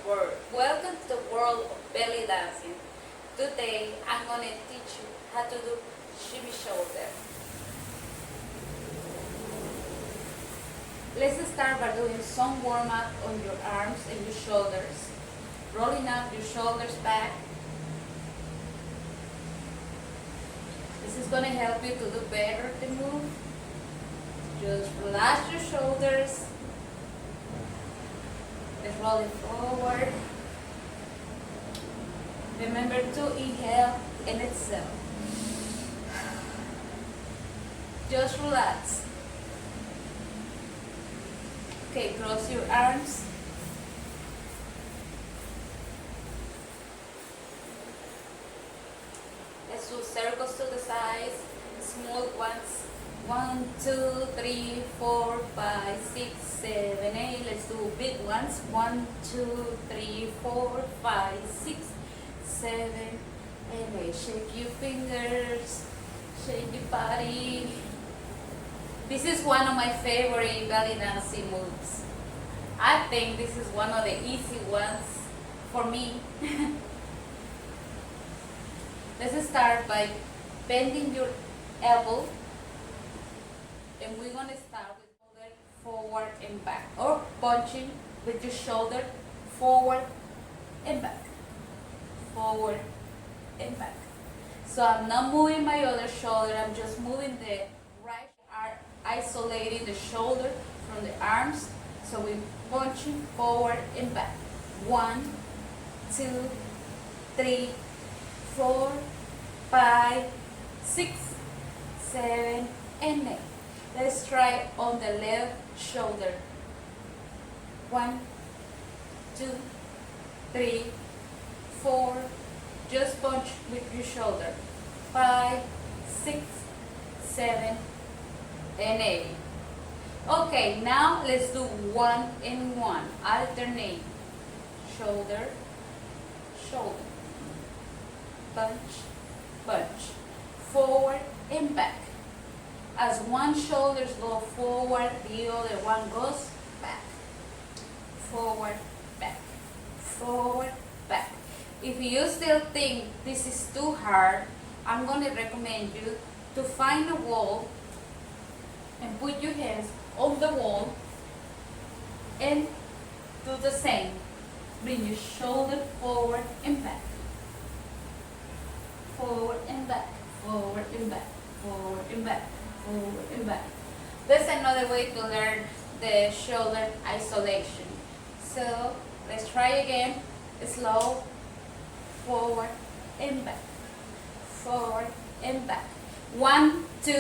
world. Welcome to the world of belly dancing. Today I'm going to teach you how to do shimmy shoulder. Let's start by doing some warm up on your arms and your shoulders. Rolling up your shoulders back. This is going to help you to do better the move. Just relax your shoulders. Let's roll it forward. Remember to inhale and exhale. Just relax. Okay, cross your arms. Let's do circles to the sides, smooth ones. 1, 2, 3, 4, 5, 6, 7, 8. Let's do big ones. 1, 2, 3, 4, 5, 6, 7, and 8. Shake your fingers, shake your body. This is one of my favorite belly dancing moves. I think this is one of the easy ones for me. Let's start by bending your elbow. And we're going to start with shoulder forward and back, or punching with your shoulder forward and back, forward and back. So I'm not moving my other shoulder, I'm just moving the right arm, isolating the shoulder from the arms. So we're punching forward and back. 1, 2, 3, 4, 5, 6, 7, and 8. Let's try on the left shoulder. 1, 2, 3, 4. Just punch with your shoulder. 5, 6, 7, and 8. Okay, now let's do 1 and 1. Alternate. Shoulder, shoulder. Punch, punch. Forward and back. As one shoulder goes forward, the other one goes back. Forward, back. Forward, back. If you still think this is too hard, I'm going to recommend you to find a wall and put your hands on the wall and do the same. Bring your shoulder forward and back. Forward and back. Forward and back. Forward and back. Forward and back. That's another way to learn the shoulder isolation. So let's try again. Slow. Forward and back. Forward and back. 1, 2,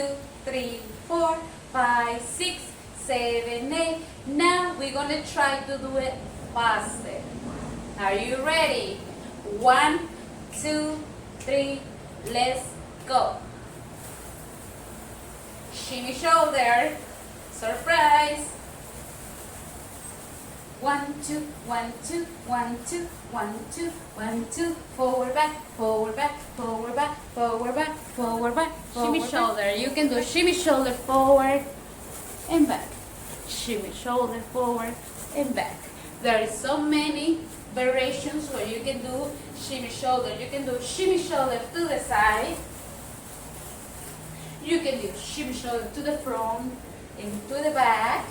3, 4, 5, 6, 7, 8. Now we're gonna try to do it faster. Are you ready? 1, 2, 3. Let's go. Shimmy shoulder, surprise. 1, 2, 1, 2, 1, 2, 1, 2, 1, 2. Forward, back, forward, back, forward, back, forward, back, forward, back. Shimmy shoulder. You can do shimmy shoulder forward and back. Shimmy shoulder forward and back. There is so many variations where you can do shimmy shoulder. You can do shimmy shoulder to the side. You can do shimmy shoulder to the front and to the back.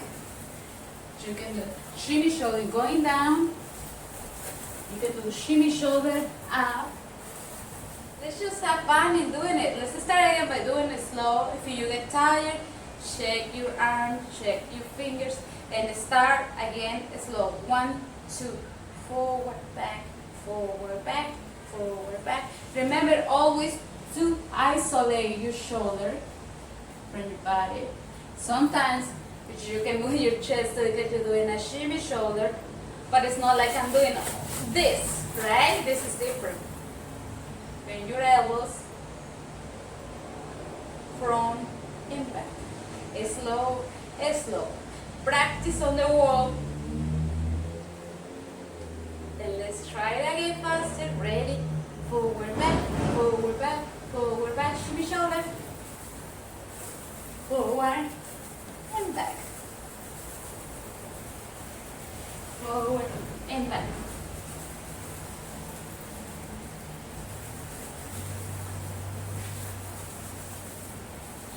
You can do shimmy shoulder going down. You can do shimmy shoulder up. Let's just have fun in doing it. Let's start again by doing it slow. If you get tired, shake your arms, shake your fingers, and start again slow. 1, 2, forward, back, forward, back, forward, back. Remember always to isolate your shoulder from your body. Sometimes you can move your chest so that you're doing a shimmy shoulder, but it's not like I'm doing this, right? This is different. Bend your elbows, front and back. Slow, slow. Practice on the wall. Then let's try it again faster. Ready? Forward, back, forward, back, forward, back. Shimmy shoulder. Forward and back. Forward and back.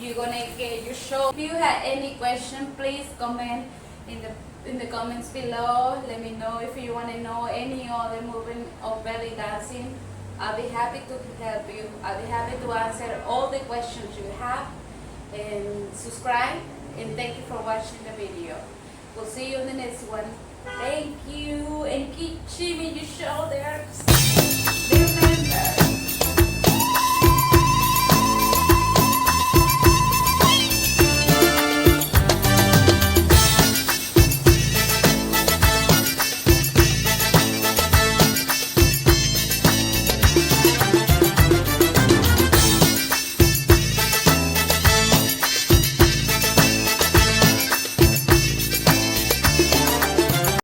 you're gonna get your shoulder. If you have any question, please comment in the comments below. Let me know if you want to know any other movement of belly dancing. I'll be happy to help you. I'll be happy to answer all the questions you have. And subscribe, and thank you for watching the video. We'll see you in the next one. Thank you, and keep shimmying your shoulders. Remember.